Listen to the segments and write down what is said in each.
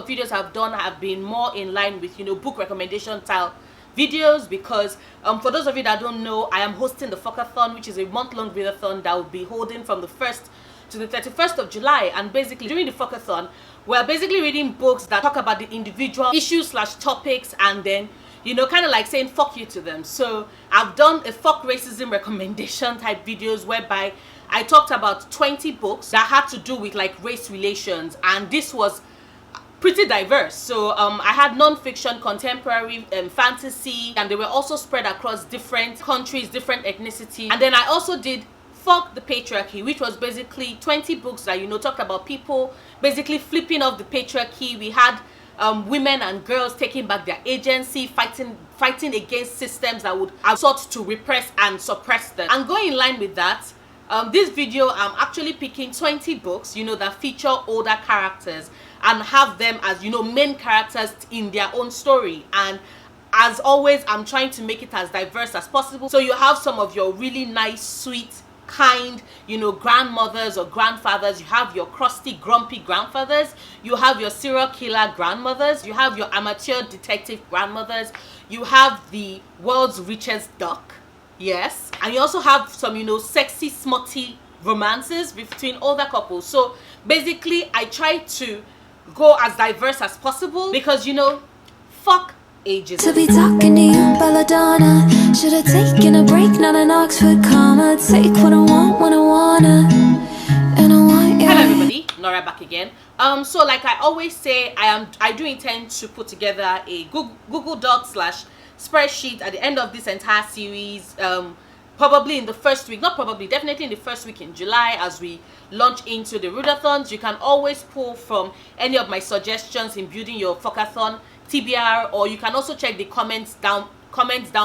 of videos I've done have been more in line with, you know, book recommendation style videos, because for those of you that don't know, I am hosting the FuckAthon, which is a month-long readathon that will be holding from the 1st to the 31st of July. And basically during the FuckAthon, we're basically reading books that talk about the individual issues / topics, and then, you know, kind of like saying fuck you to them. So I've done a fuck racism recommendation type videos whereby I talked about 20 books that had to do with like race relations, and this was pretty diverse. So I had non-fiction, contemporary, fantasy, and they were also spread across different countries, different ethnicity. And then I also did Fuck the Patriarchy, which was basically 20 books that, you know, talked about people basically flipping off the patriarchy. We had women and girls taking back their agency, fighting against systems that would have sought to repress and suppress them. And going in line with that, this video I'm actually picking 20 books, you know, that feature older characters and have them as, you know, main characters in their own story. And as always, I'm trying to make it as diverse as possible. So you have some of your really nice, sweet, kind, you know, grandmothers or grandfathers. You have your crusty, grumpy grandfathers. You have your serial killer grandmothers. You have your amateur detective grandmothers. You have the world's richest duck. Yes. And you also have some, you know, sexy, smutty romances between older couples. So basically, I try to go as diverse as possible because, you know, fuck ageism. To be talking to you, belladonna. Should have taken a break, not an Oxford comma. Take what I want when I wanna, and I want you. Hello everybody, Nora back again. So like I always say, I do intend to put together a Google Doc / spreadsheet at the end of this entire series. Probably in the first week, not probably, definitely in the first week in July as we launch into the readathons. You can always pull from any of my suggestions in building your FuckAthon TBR, or you can also check the comments down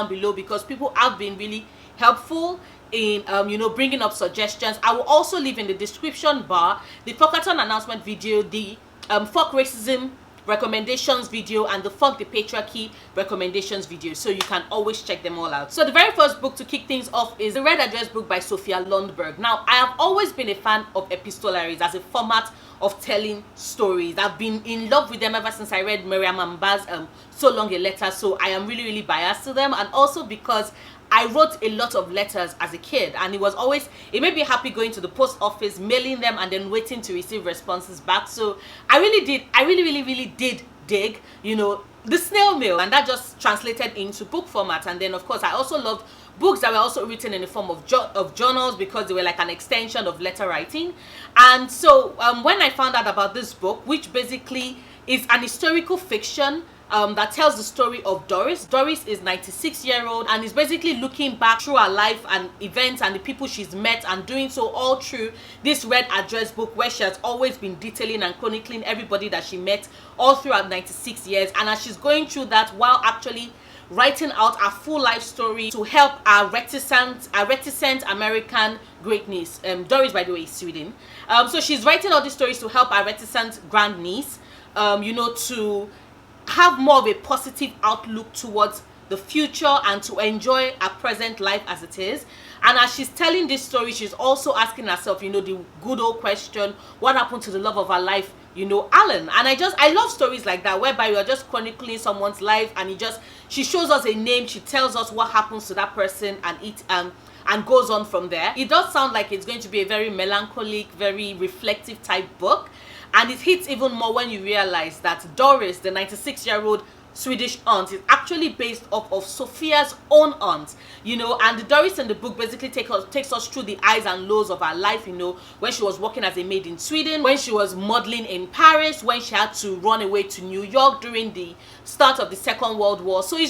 below, because people have been really helpful in you know, bringing up suggestions. I will also leave in the description bar the FuckAthon announcement video, the fuck racism recommendations video, and the fuck the patriarchy recommendations video, so you can always check them all out. So the very first book to kick things off is the Red Address book by Sophia Lundberg. Now, I have always been a fan of epistolaries as a format of telling stories. I've been in love with them ever since I read Miriam Amba's So Long a Letter, so I am really, really biased to them. And also because I wrote a lot of letters as a kid, and it made me happy going to the post office, mailing them, and then waiting to receive responses back. So I really did dig, you know, the snail mail, and that just translated into book format. And then of course I also loved books that were also written in the form of journals, because they were like an extension of letter writing. And so when I found out about this book, which basically is an historical fiction that tells the story of Doris. Doris is 96-year-old and is basically looking back through her life and events and the people she's met, and doing so all through this Red Address book, where she has always been detailing and chronicling everybody that she met all throughout 96 years. And as she's going through that, while actually writing out her full life story to help our reticent American great niece. Doris, by the way, is Sweden. So she's writing all these stories to help our reticent grandniece, you know, to have more of a positive outlook towards the future and to enjoy her present life as it is. And as she's telling this story, she's also asking herself, you know, the good old question, what happened to the love of her life, you know, Alan? And I love stories like that, whereby you are just chronicling someone's life, and she shows us a name, she tells us what happens to that person, and goes on from there. It does sound like it's going to be a very melancholic, very reflective type book. And it hits even more when you realize that Doris, the 96-year-old Swedish aunt, is actually based off of Sophia's own aunt, you know. And the Doris in the book basically takes us through the highs and lows of her life, you know, when she was working as a maid in Sweden, when she was modeling in Paris, when she had to run away to New York during the start of the Second World War. So it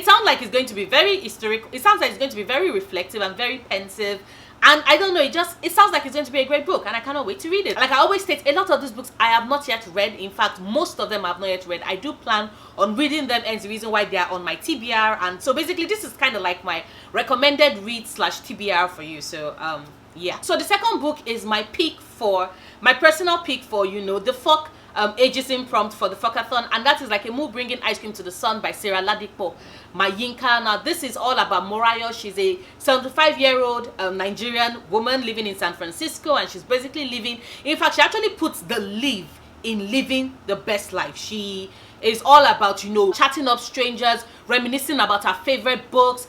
sounds like it's going to be very historical. It sounds like it's going to be very reflective and very pensive. And I don't know, it sounds like it's going to be a great book, and I cannot wait to read it. Like I always state, a lot of these books I have not yet read. In fact, most of them I have not yet read. I do plan on reading them, and the reason why they are on my TBR. And so basically this is kind of like my recommended read / TBR for you. So yeah. So the second book is my personal pick for, you know, the fuck ageism prompt for the FuckAthon, and that is like a Mule bringing ice cream to the sun by Sarah Ladipo Mayinka. Now this is all about Morayo. She's a 75-year-old Nigerian woman living in San Francisco, and she's basically living, in fact she actually puts the live in living the best life. She is all about, you know, chatting up strangers, reminiscing about her favorite books,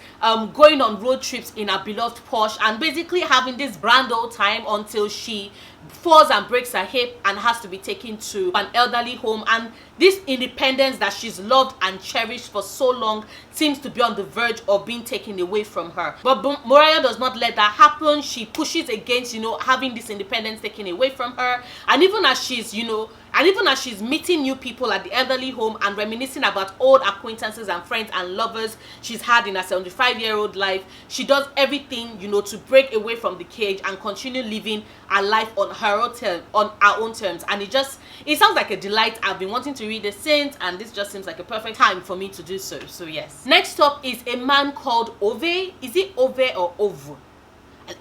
going on road trips in her beloved Porsche, and basically having this grand old time until she falls and breaks her hip and has to be taken to an elderly home. And this independence that she's loved and cherished for so long seems to be on the verge of being taken away from her. But Mariah does not let that happen. She pushes against, you know, having this independence taken away from her. And even as she's, you know, and even as she's meeting new people at the elderly home and reminiscing about old acquaintances and friends and lovers she's had in her 75-year-old life, she does everything, you know, to break away from the cage and continue living her life on her own terms. And it sounds like a delight. I've been wanting to read this since, and this just seems like a perfect time for me to do so. So yes. Next up is A Man Called Ove. Is it Ove or Ove?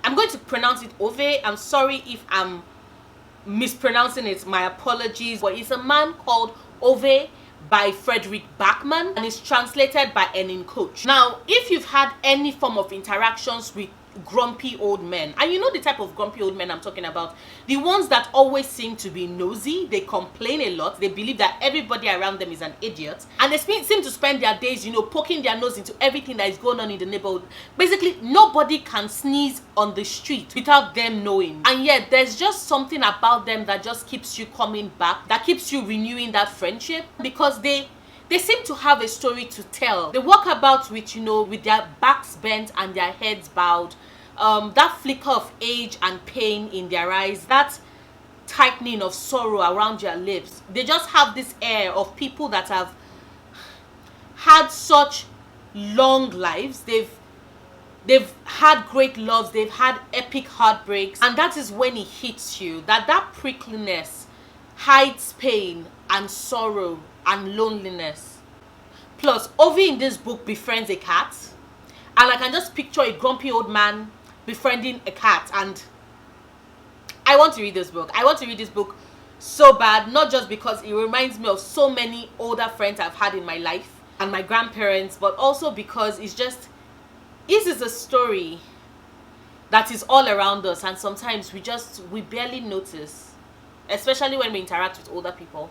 I'm going to pronounce it Ove. I'm sorry if I'm mispronouncing it, my apologies. But it's A Man Called Ove by Frederick Bachman, and it's translated by Enin Coach. Now, if you've had any form of interactions with grumpy old men, and you know the type of grumpy old men I'm talking about, the ones that always seem to be nosy, they complain a lot, they believe that everybody around them is an idiot, and they seem to spend their days, you know, poking their nose into everything that is going on in the neighborhood. Basically, nobody can sneeze on the street without them knowing, and yet there's just something about them that just keeps you coming back, that keeps you renewing that friendship, because they seem to have a story to tell. They walk about with, you know, with their backs bent and their heads bowed, that flicker of age and pain in their eyes, that tightening of sorrow around their lips. They just have this air of people that have had such long lives. They've had great loves, they've had epic heartbreaks, and that is when it hits you that prickliness hides pain and sorrow and loneliness. Plus, Ove in this book befriends a cat, and I can just picture a grumpy old man befriending a cat, and I want to read this book. I want to read this book so bad, not just because it reminds me of so many older friends I've had in my life and my grandparents, but also because this is a story that is all around us, and sometimes we barely notice, especially when we interact with older people.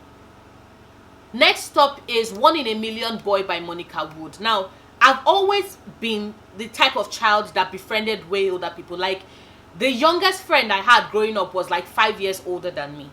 Next up is One in a Million Boy by Monica Wood. Now, I've always been the type of child that befriended way older people. Like, the youngest friend I had growing up was like 5 years older than me,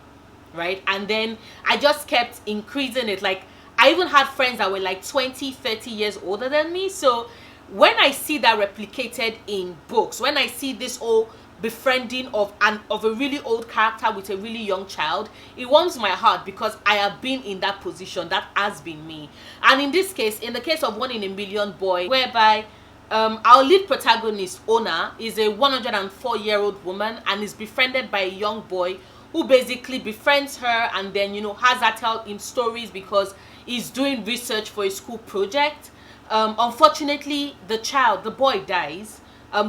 right? And then I just kept increasing it. Like, I even had friends that were like 20, 30 years older than me. So when I see that replicated in books, when I see this whole befriending of a really old character with a really young child, it warms my heart, because I have been in that position. That has been me. And in this case, in the case of One in a Million Boy, whereby our lead protagonist, Ona, is a 104-year-old woman and is befriended by a young boy who basically befriends her, and then, you know, has her tell him stories because he's doing research for a school project. Unfortunately, the boy dies.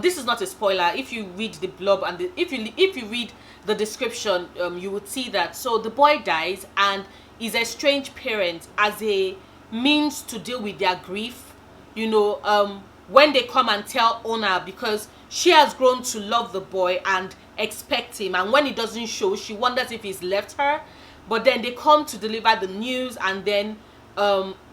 This is not a spoiler. If you read the blurb and if you read the description, you would see that. So the boy dies, and his estranged parents, as a means to deal with their grief, you know, when they come and tell Ona, because she has grown to love the boy and expect him, and when it doesn't show, she wonders if he's left her. But then they come to deliver the news, and then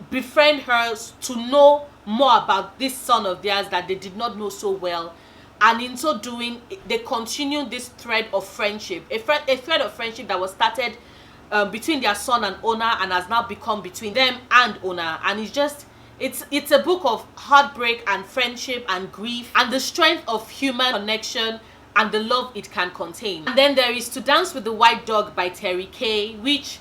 befriend her to know more about this son of theirs that they did not know so well. And in so doing, they continue this thread of friendship, a thread of friendship that was started between their son and Ona, and has now become between them and Ona. And it's a book of heartbreak and friendship and grief and the strength of human connection and the love it can contain. And then there is To Dance with the White Dog by Terry Kay, which,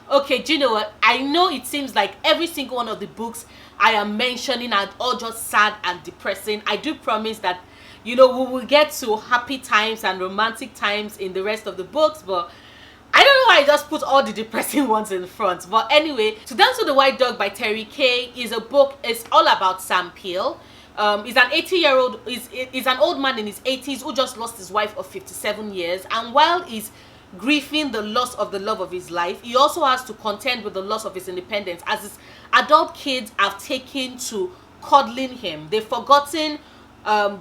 okay, do you know what? I know it seems like every single one of the books I am mentioning are all just sad and depressing. I do promise that, you know, we will get to happy times and romantic times in the rest of the books, but I don't know why I just put all the depressing ones in front. But anyway, To Dance with the White Dog by Terry Kay is a book. It's all about Sam Peel. He's an 80-year-old, he's an old man in his 80s who just lost his wife of 57 years, and while he's grieving the loss of the love of his life, he also has to contend with the loss of his independence, as his adult kids have taken to coddling him. They've forgotten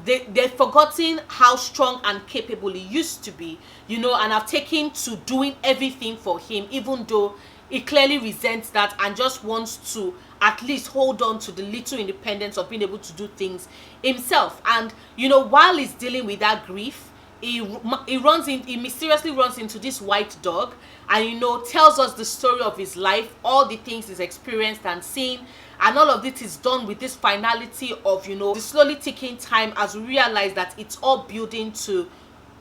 they've forgotten how strong and capable he used to be, you know, and have taken to doing everything for him, even though he clearly resents that and just wants to at least hold on to the little independence of being able to do things himself. And you know, while he's dealing with that grief, he mysteriously runs into this white dog, and you know, tells us the story of his life, all the things he's experienced and seen, and all of this is done with this finality of, you know, the slowly ticking time as we realize that it's all building to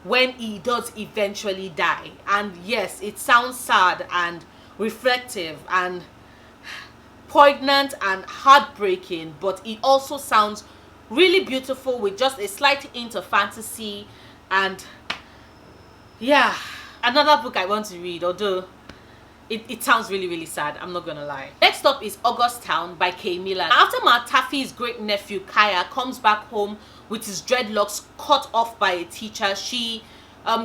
when he does eventually die. And yes, it sounds sad and reflective and poignant and heartbreaking, but it also sounds really beautiful with just a slight hint of fantasy. And yeah, another book I want to read, although it sounds really, really sad, I'm not gonna lie. Next up is Augustown by Camilla. After Taffy's great nephew Kaya comes back home with his dreadlocks cut off by a teacher, she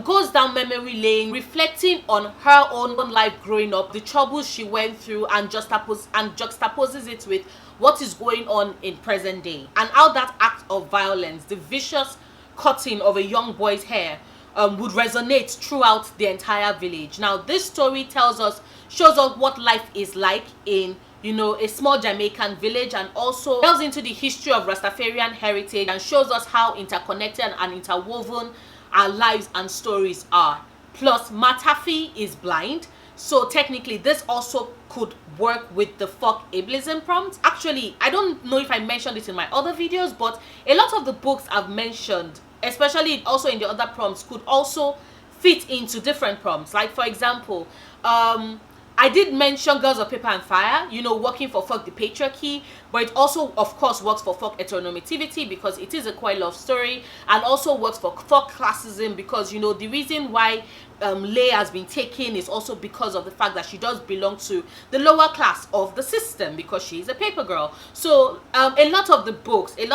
goes down memory lane, reflecting on her own life growing up, the troubles she went through, and juxtaposes it with what is going on in present day, and how that act of violence, the vicious cutting of a young boy's hair, would resonate throughout the entire village. Now this story shows us what life is like in, you know, a small Jamaican village, and also delves into the history of Rastafarian heritage and shows us how interconnected and interwoven our lives and stories are. Plus, Taffy is blind, so technically this also could work with the FuckAtHon prompt. Actually, I don't know if I mentioned it in my other videos, but a lot of the books I've mentioned, especially also in the other prompts, could also fit into different prompts. Like for example, I did mention Girls of Paper and Fire, you know, working for Fuck the Patriarchy, but it also of course works for Fuck Heternormativity because it is a queer love story, and also works for Fuck Classism because, you know, the reason why Lay has been taken is also because of the fact that she does belong to the lower class of the system because she's a paper girl. So a lot of the books, it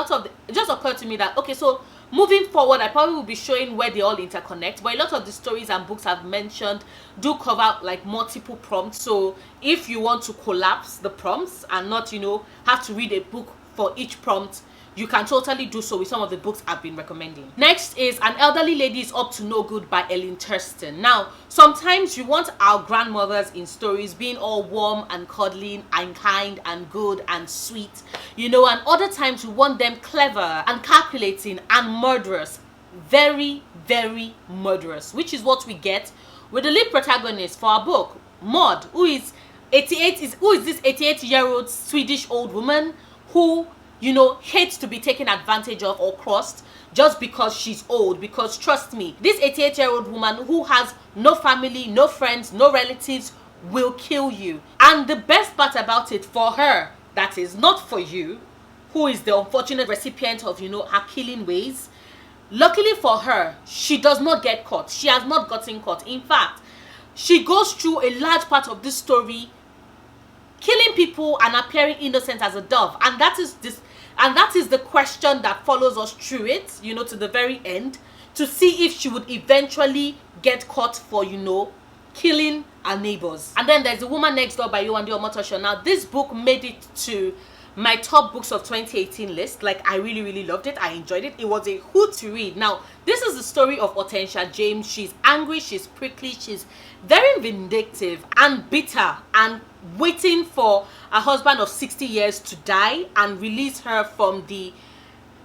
just occurred to me that, okay, so moving forward I probably will be showing where they all interconnect, but a lot of the stories and books I've mentioned do cover like multiple prompts. So if you want to collapse the prompts and not, you know, have to read a book for each prompt, you can totally do so with some of the books I've been recommending. Next is An Elderly Lady is Up to No Good by Ellen Thurston. Now, sometimes you want our grandmothers in stories being all warm and cuddling and kind and good and sweet, you know, and other times you want them clever and calculating and murderous. Very, very murderous, which is what we get with the lead protagonist for our book, Maud, who is this 88-year-old Swedish old woman who, you know, hates to be taken advantage of or crossed just because she's old. Because trust me, this 88-year-old woman who has no family, no friends, no relatives will kill you. And the best part about it for her, that is not for you, who is the unfortunate recipient of, you know, her killing ways, luckily for her, she does not get caught. She has not gotten caught. In fact, she goes through a large part of this story killing people and appearing innocent as a dove, and that is the question that follows us through it, you know, to the very end, to see if she would eventually get caught for, you know, killing our neighbors. And then there's The Woman Next Door by Yewande Omotosho. Now this book made it to my top books of 2018 list. Like, I really, really loved it. I enjoyed it. It was a hoot to read. Now this is the story of Hortensia James. She's angry, she's prickly, she's very vindictive and bitter, and waiting for a husband of 60 years to die and release her from the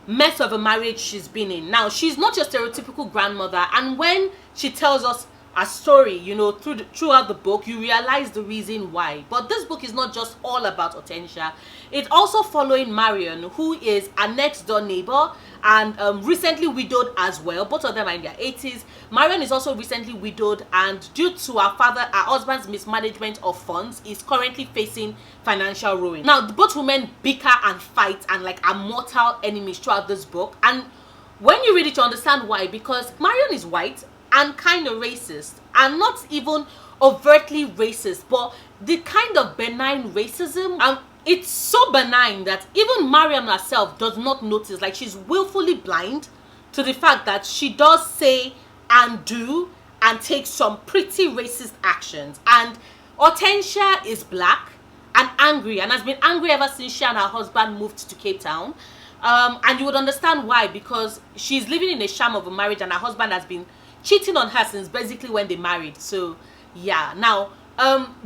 mess of a marriage she's been in. Now, she's not your stereotypical grandmother, and when she tells us a story, you know, throughout the book, you realize the reason why. But this book is not just all about Hortensia. It's also following Marion, who is a next door neighbor and recently widowed as well. Both of them are in their 80s. Marion is also recently widowed, and due to her husband's mismanagement of funds, is currently facing financial ruin. Now, both women bicker and fight and like are mortal enemies throughout this book. And when you read it, you understand why. Because Marion is white and kind of racist, and not even overtly racist, but the kind of benign racism, and it's so benign that even Mariam herself does not notice. Like, she's willfully blind to the fact that she does say and do and take some pretty racist actions. And Hortensia is black and angry, and has been angry ever since she and her husband moved to Cape Town. And you would understand why, because she's living in a sham of a marriage and her husband has been cheating on her since basically when they married. So yeah, now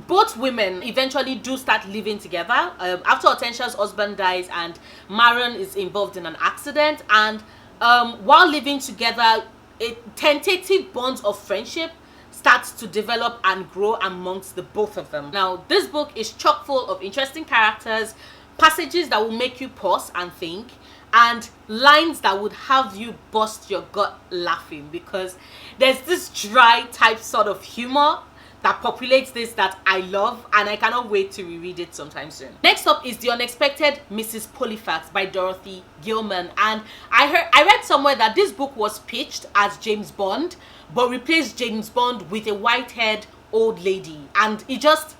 both women eventually do start living together after Hortensia's husband dies and Marion is involved in an accident, and while living together, a tentative bond of friendship starts to develop and grow amongst the both of them. Now this book is chock full of interesting characters, passages that will make you pause and think, and lines that would have you bust your gut laughing, because there's this dry type sort of humor that populates this that I love, and I cannot wait to reread it sometime soon. Next up is The Unexpected Mrs. Pollifax by Dorothy Gilman, and I read somewhere that this book was pitched as James Bond but replaced James Bond with a white-haired old lady, and it just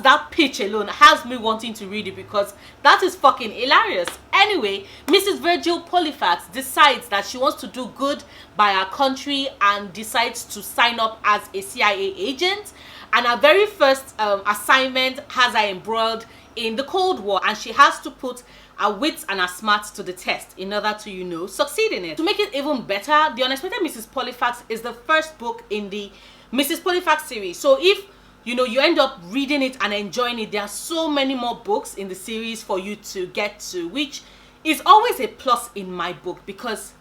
that pitch alone has me wanting to read it because that is fucking hilarious. Anyway, Mrs. Virgil Pollifax decides that she wants to do good by her country and decides to sign up as a CIA agent, and her very first assignment has her embroiled in the Cold War, and she has to put her wits and her smarts to the test in order to, you know, succeed in it. To make it even better, The Unexpected Mrs. Pollifax is the first book in the Mrs. Pollifax series. So if you know you end up reading it and enjoying it, there are so many more books in the series for you to get to, which is always a plus in my book, because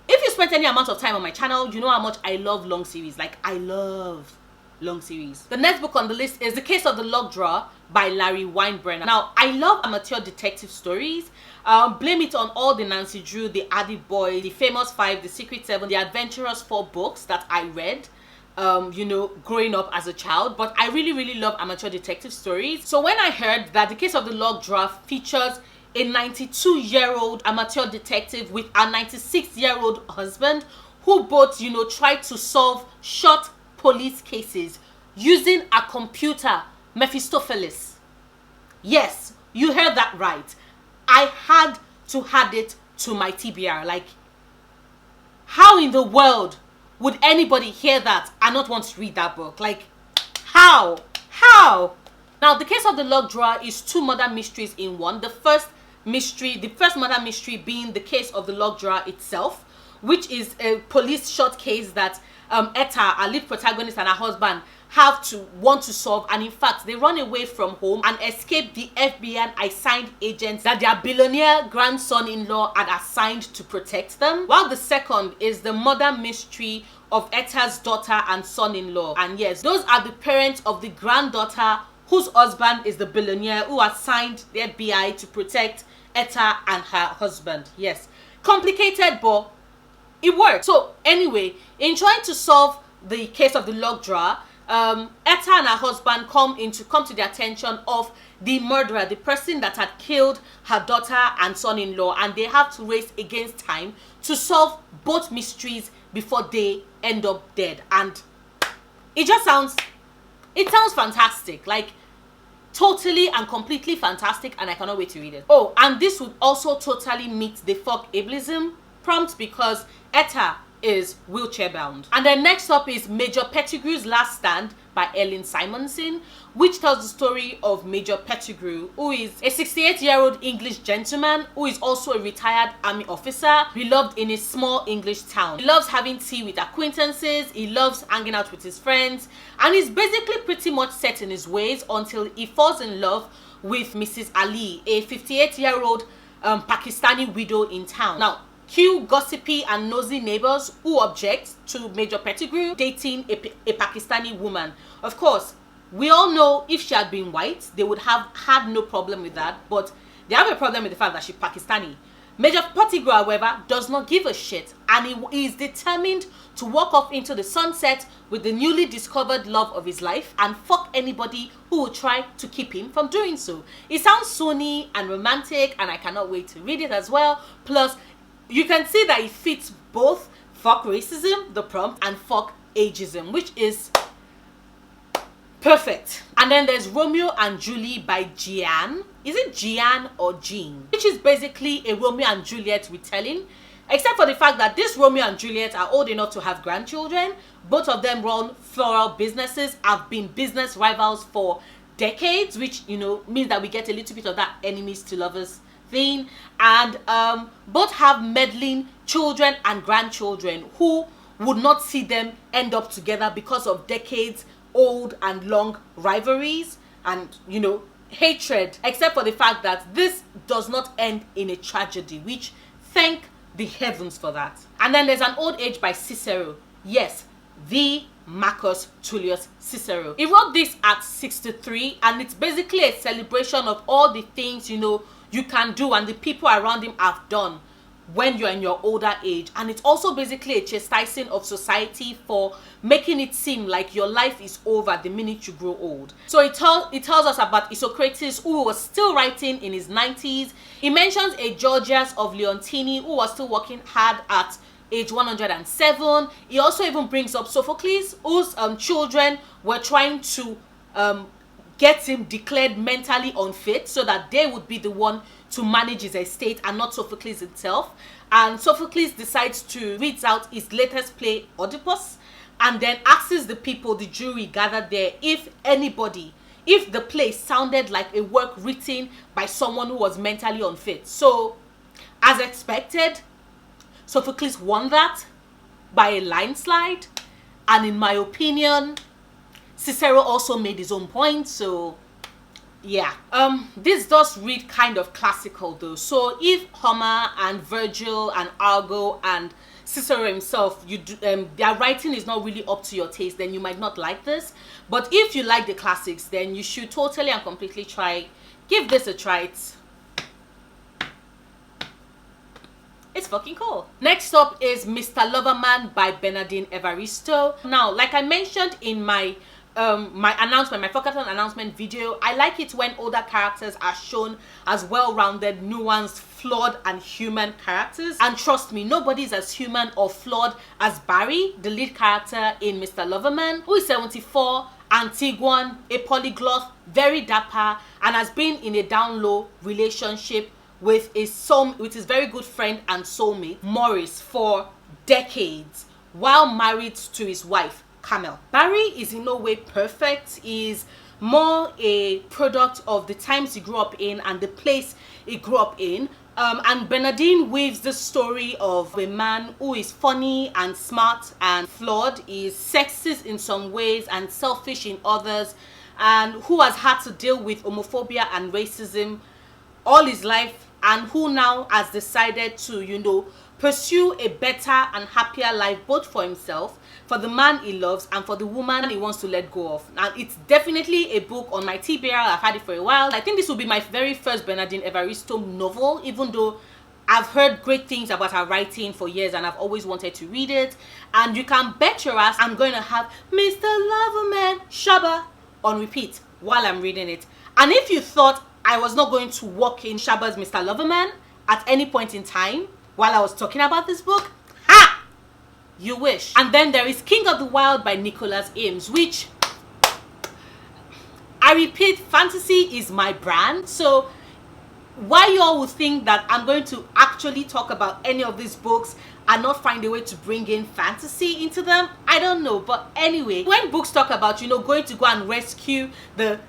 if you spent any amount of time on my channel, you know how much I love long series. Like, I love long series. The next book on the list is The Case of the Locked Drawer by Larry Weinberg. Now, I love amateur detective stories. Blame it on all the Nancy Drew, the Addy Boy, the Famous Five, the Secret Seven, the Adventurous Four books that I read you know, growing up as a child. But I really love amateur detective stories. So when I heard that The Case of the Locked Drawer features a 92-year-old amateur detective with a 96-year-old husband who both, you know, try to solve short police cases using a computer, Mephistopheles. Yes, you heard that right. I had to add it to my TBR. Like, how in the world would anybody hear that and not want to read that book? Like, how? Now, The Case of the Locked Drawer is two murder mysteries in one. The first murder mystery being The Case of the Locked Drawer itself, which is a police short case that Etta, our lead protagonist, and her husband want to solve, and in fact they run away from home and escape the FBI assigned agents that their billionaire grandson-in-law had assigned to protect them. While the second is the murder mystery of Etta's daughter and son-in-law, and yes, those are the parents of the granddaughter whose husband is the billionaire who assigned the FBI to protect Etta and her husband. Yes, complicated, but it works. So anyway, in trying to solve the case of the locked drawer, Etta and her husband come to the attention of the murderer, the person that had killed her daughter and son-in-law, and they have to race against time to solve both mysteries before they end up dead. And it sounds fantastic, like totally and completely fantastic, and I cannot wait to read it. Oh, and this would also totally meet the FuckAtHon prompt because Etta is wheelchair bound. And then next up is Major Pettigrew's Last Stand by Simonson, which tells the story of Major Pettigrew, who is a 68-year-old English gentleman who is also a retired army officer, beloved in a small English town. He loves having tea with acquaintances, he loves hanging out with his friends, and he's basically pretty much set in his ways until he falls in love with Mrs. Ali, a 58-year-old Pakistani widow in town. Now, cue gossipy and nosy neighbors who object to Major Pettigrew dating a Pakistani woman. Of course, we all know if she had been white, they would have had no problem with that, but they have a problem with the fact that she's Pakistani. Major Pettigrew, however, does not give a shit, and he is determined to walk off into the sunset with the newly discovered love of his life and fuck anybody who will try to keep him from doing so. It sounds sunny and romantic, and I cannot wait to read it as well. Plus, you can see that it fits both fuck racism, the prompt, and fuck ageism, which is perfect. And then there's Romeo and Julie by Gian. Is it Gian or Jean? Which is basically a Romeo and Juliet retelling, except for the fact that this Romeo and Juliet are old enough to have grandchildren. Both of them run floral businesses, have been business rivals for decades, which, you know, means that we get a little bit of that enemies to lovers thing, and both have meddling children and grandchildren who would not see them end up together because of decades old and long rivalries and, you know, hatred, except for the fact that this does not end in a tragedy, which thank the heavens for that. And then there's an old age by Cicero. Yes, the Marcus Tullius Cicero. He wrote this at 63, and it's basically a celebration of all the things, you know, you can do and the people around him have done when you're in your older age. And it's also basically a chastising of society for making it seem like your life is over the minute you grow old. So it tells us about Isocrates, who was still writing in his 90s. He mentions a Georgias of Leontini, who was still working hard at age 107. He also even brings up Sophocles, whose children were trying to get him declared mentally unfit so that they would be the one to manage his estate and not Sophocles himself. And Sophocles decides to read out his latest play, Oedipus, and then asks the people, the jury gathered there, if the play sounded like a work written by someone who was mentally unfit. So, as expected, Sophocles won that by a landslide, and in my opinion, Cicero also made his own point. So yeah, this does read kind of classical though. So if Homer and Virgil and Argo and Cicero himself, their writing is not really up to your taste, then you might not like this. But if you like the classics, then you should totally and completely give this a try. It's fucking cool. Next up is Mr. Loverman by Bernardin Evaristo. Now, like I mentioned in my my FuckAThon announcement video, I like it when older characters are shown as well-rounded, nuanced, flawed, and human characters. And trust me, nobody is as human or flawed as Barry, the lead character in Mr. Loverman, who is 74, Antiguan, a polyglot, very dapper, and has been in a down-low relationship with his very good friend and soulmate, Morris, for decades, while married to his wife, Camilla. Barry is in no way perfect. He's more a product of the times he grew up in and the place he grew up in. And Bernardin weaves the story of a man who is funny and smart and flawed, is sexist in some ways and selfish in others, and who has had to deal with homophobia and racism all his life, and who now has decided to, you know, pursue a better and happier life, both for himself, for the man he loves, and for the woman he wants to let go of. And it's definitely a book on my TBR. I've had it for a while. I think this will be my very first Bernardin Evaristo novel, even though I've heard great things about her writing for years and I've always wanted to read it. And you can bet your ass I'm going to have Mr. Loverman Shaba on repeat while I'm reading it. And if you thought I was not going to walk in Shaba's Mr. Loverman at any point in time while I was talking about this book, ha! You wish. And then there is King of the Wyld by Nicholas Eames, which, I repeat, fantasy is my brand. So why you all would think that I'm going to actually talk about any of these books and not find a way to bring in fantasy into them, I don't know. But anyway, when books talk about, you know, going to go and rescue the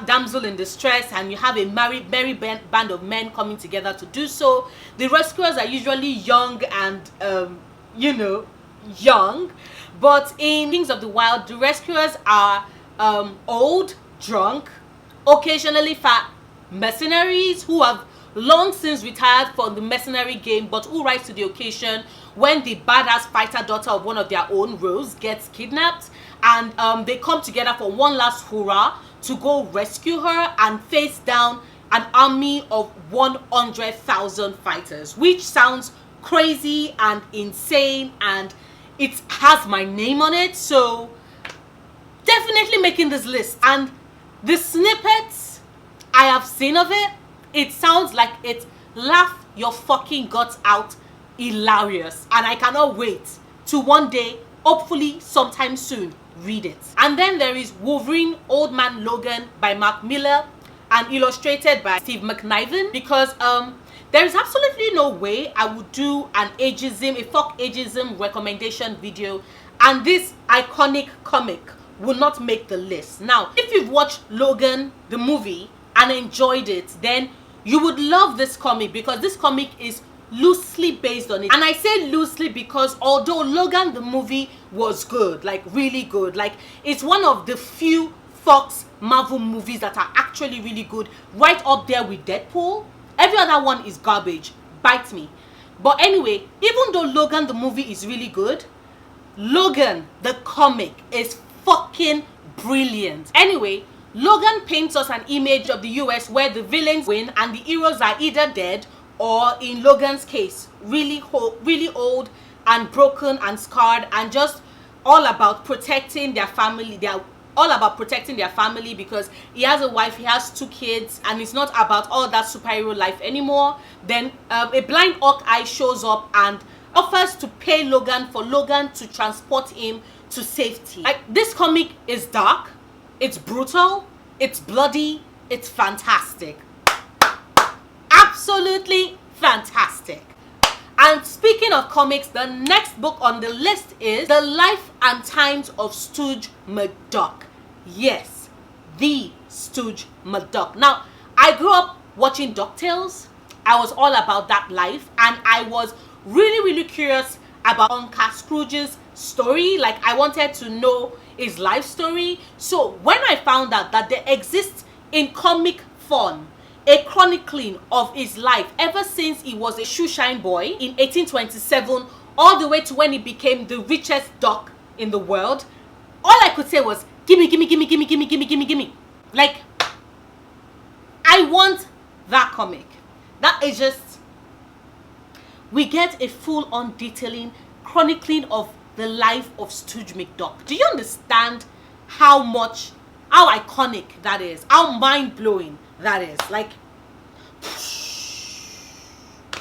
damsel in distress, and you have a merry band of men coming together to do so, the rescuers are usually young and you know, young. But in Kings of the Wyld, the rescuers are old, drunk, occasionally fat mercenaries who have long since retired from the mercenary game, but who rise to the occasion when the badass fighter daughter of one of their own, Rose, gets kidnapped, and they come together for one last hurrah to go rescue her and face down an army of 100,000 fighters, which sounds crazy and insane, and it has my name on it, so definitely making this list. And the snippets I have seen of it, it sounds like it's laugh your fucking guts out hilarious, and I cannot wait to one day, hopefully sometime soon, read it. And then there is Wolverine Old Man Logan by Mark Miller and illustrated by Steve McNiven, because there is absolutely no way I would do an ageism, a fuck ageism recommendation video, and this iconic comic will not make the list. Now, if you've watched Logan the movie and enjoyed it, then You would love this comic because this comic is loosely based on it. And I say loosely because although Logan the movie was good, like really good, like it's one of the few Fox Marvel movies that are actually really good, right up there with Deadpool. Every other one is garbage, bite me. But anyway, even though Logan the movie is really good, Logan the comic is fucking brilliant. Anyway, Logan paints us an image of the US where the villains win and the heroes are either dead or, in Logan's case, really old and broken and scarred and just all about protecting their family. They are all about protecting their family because he has a wife, he has 2 kids, and it's not about all that superhero life anymore. Then a blind Hawkeye shows up and offers to pay Logan for Logan to transport him to safety. Like, this comic is dark, it's brutal, it's bloody, it's fantastic. Absolutely fantastic. And speaking of comics, the next book on the list is The Life and Times of Scrooge McDuck. Yes, the Scrooge McDuck. Now, I grew up watching DuckTales. I was all about that life, and I was really curious about Uncle Scrooge's story. Like, I wanted to know his life story. So when I found out that there exists in comic form a chronicling of his life ever since he was a shoeshine boy in 1827 all the way to when he became the richest duck in the world, all I could say was gimme. Like, I want that comic. That is just, we get a full-on detailing chronicling of the life of Scrooge McDuck. Do you understand how iconic that is, how mind-blowing that is? Like,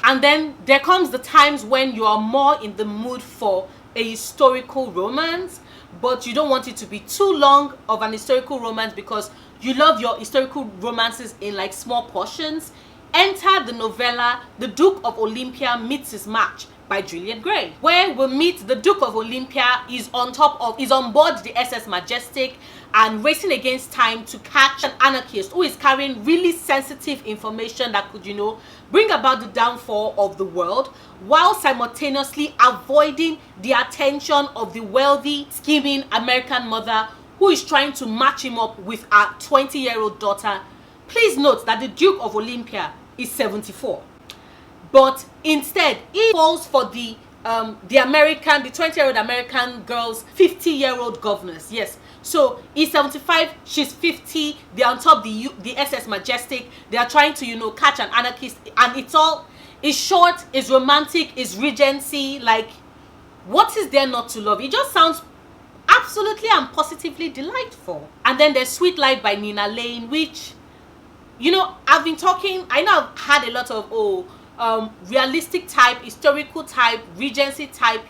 and then there comes the times when you are more in the mood for a historical romance, but you don't want it to be too long of an historical romance because you love your historical romances in like small portions. Enter the novella The Duke of Olympia Meets His Match by Juliet Gray, where we meet the Duke of Olympia is on board the SS Majestic and racing against time to catch an anarchist who is carrying really sensitive information that could, bring about the downfall of the world, while simultaneously avoiding the attention of the wealthy, scheming American mother who is trying to match him up with her 20-year-old daughter. Please note that the Duke of Olympia is 74. But instead, he falls for the 20-year-old American girl's 50-year-old governess. Yes. So he's 75, she's 50. They're on top the SS Majestic. They are trying to, catch an anarchist, and it's short, it's romantic, it's regency. Like, what is there not to love? It just sounds absolutely and positively delightful. And then there's Sweet Life by Nina Lane, which, I've been talking. I know I've had a lot of realistic type, historical type, regency type,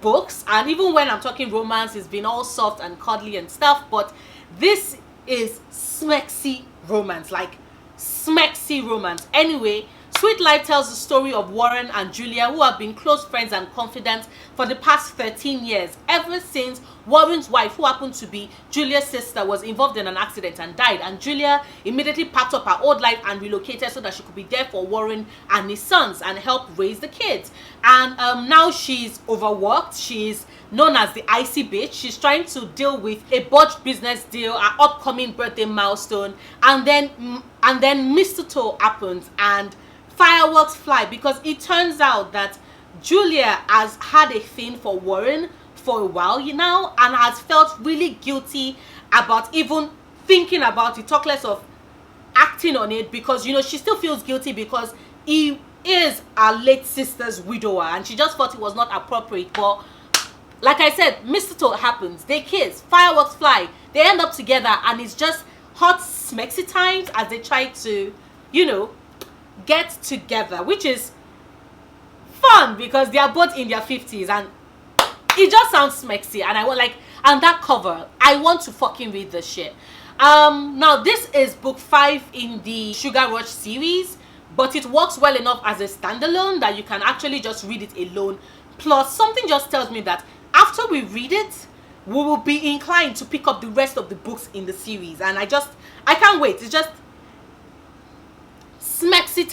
books, and even when I'm talking romance, it's been all soft and cuddly and stuff, but this is smexy romance, like smexy romance. Anyway, Sweet Life tells the story of Warren and Julia, who have been close friends and confidants for the past 13 years, ever since Warren's wife, who happened to be Julia's sister, was involved in an accident and died, and Julia immediately packed up her old life and relocated so that she could be there for Warren and his sons and help raise the kids. And now she's overworked. She's known as the icy bitch. She's trying to deal with a botched business deal, an upcoming birthday milestone, and then mistletoe happens and fireworks fly, because it turns out that Julia has had a thing for Warren for a while now and has felt really guilty about even thinking about it, talk less of acting on it, because she still feels guilty because he is her late sister's widower and she just thought it was not appropriate. But like I said, mistletoe happens, they kiss, fireworks fly, they end up together, and it's just hot smexy times as they try to get together, which is fun because they are both in their 50s and it just sounds smexy. And and that cover, I want to fucking read this shit. Now this is book 5 in the Sugar Rush series, but it works well enough as a standalone that you can actually just read it alone. Plus, something just tells me that after we read it, we will be inclined to pick up the rest of the books in the series, and I can't wait. It's just smexy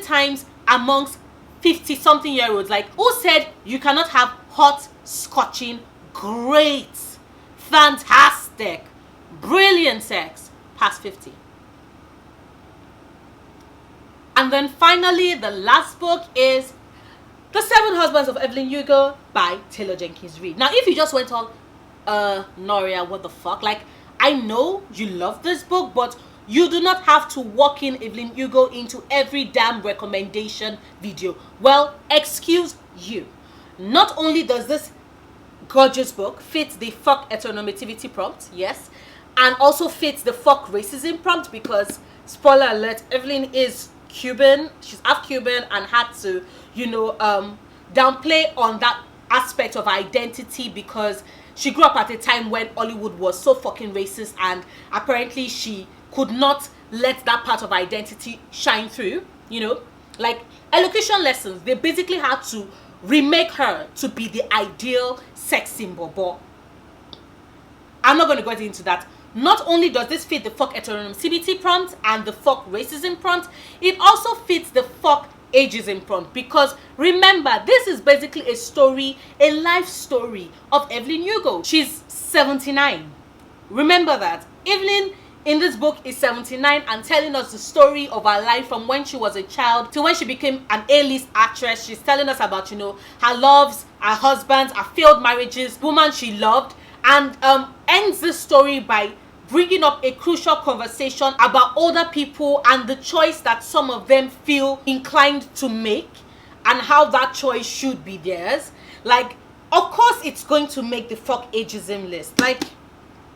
times amongst 50-something-year-olds. Like, who said you cannot have hot, scorching, great, fantastic, brilliant sex past 50? And then finally, the last book is The 7 Husbands of Evelyn Hugo by Taylor Jenkins Reid. Now, if you just went on, Noria, what the fuck? Like, I know you love this book, but you do not have to walk in Evelyn Hugo into every damn recommendation video. Well, excuse you. Not only does this gorgeous book fit the fuck heteronormativity prompt, yes, and also fits the fuck racism prompt, because, spoiler alert, Evelyn is Cuban. She's half Cuban and had to, you know, downplay on that aspect of identity because she grew up at a time when Hollywood was so fucking racist, and apparently she could not let that part of identity shine through, you know. Like, elocution lessons, they basically had to remake her to be the ideal sex symbol, but I'm not going to go into that. Not only does this fit the fuck heteronormativity prompt and the fuck racism prompt, it also fits the fuck ageism prompt, because remember, this is basically a story, a life story of Evelyn Hugo. She's 79. Remember that. Evelyn in this book is 79 and telling us the story of her life from when she was a child to when she became an A-list actress. She's telling us about, you know, her loves, her husbands, her failed marriages, woman she loved, and ends this story by bringing up a crucial conversation about older people and the choice that some of them feel inclined to make and how that choice should be theirs. Like, of course it's going to make the fuck ageism list. Like,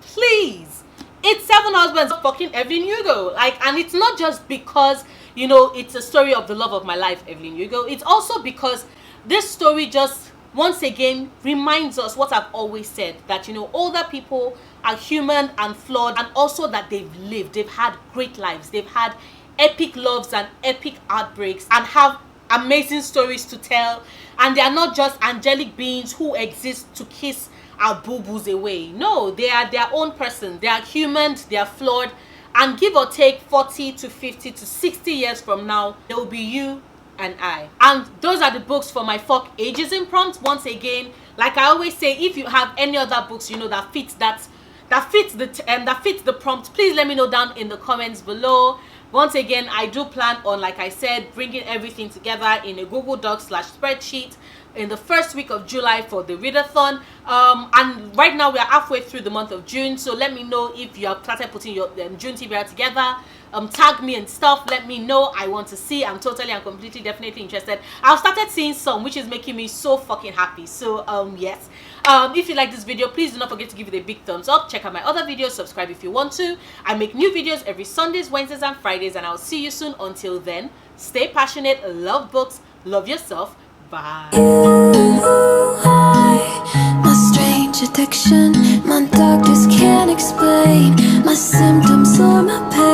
please. It's 7 Husbands of fucking Evelyn Hugo. Like, and it's not just because, you know, it's a story of the love of my life, Evelyn Hugo. It's also because this story just once again reminds us what I've always said, that, you know, older people are human and flawed, and also that they've lived, they've had great lives, they've had epic loves and epic heartbreaks, and have amazing stories to tell, and they are not just angelic beings who exist to kiss our boo-boos away. No, they are their own person. They are human, they are flawed, and give or take 40 to 50 to 60 years from now, there will be you and I. And those are the books for my fuck ageism prompt. Once again, like I always say, if you have any other books, you know, that fits the prompt, please let me know down in the comments below. Once again, I do plan on, like I said, bringing everything together in a Google Docs / spreadsheet in the first week of July for the readathon. And right now we are halfway through the month of June, so let me know if you have started putting your June TBR together. Tag me and stuff, let me know. I want to see. I'm totally and completely definitely interested. I've started seeing some, which is making me so fucking happy. So yes, if you like this video, please do not forget to give it a big thumbs up. Check out my other videos, subscribe if you want to. I make new videos every Sundays, Wednesdays and Fridays, and I'll see you soon. Until then, stay passionate, love books, love yourself. Bye. My strange addiction, my doctors can't explain my symptoms or my pain.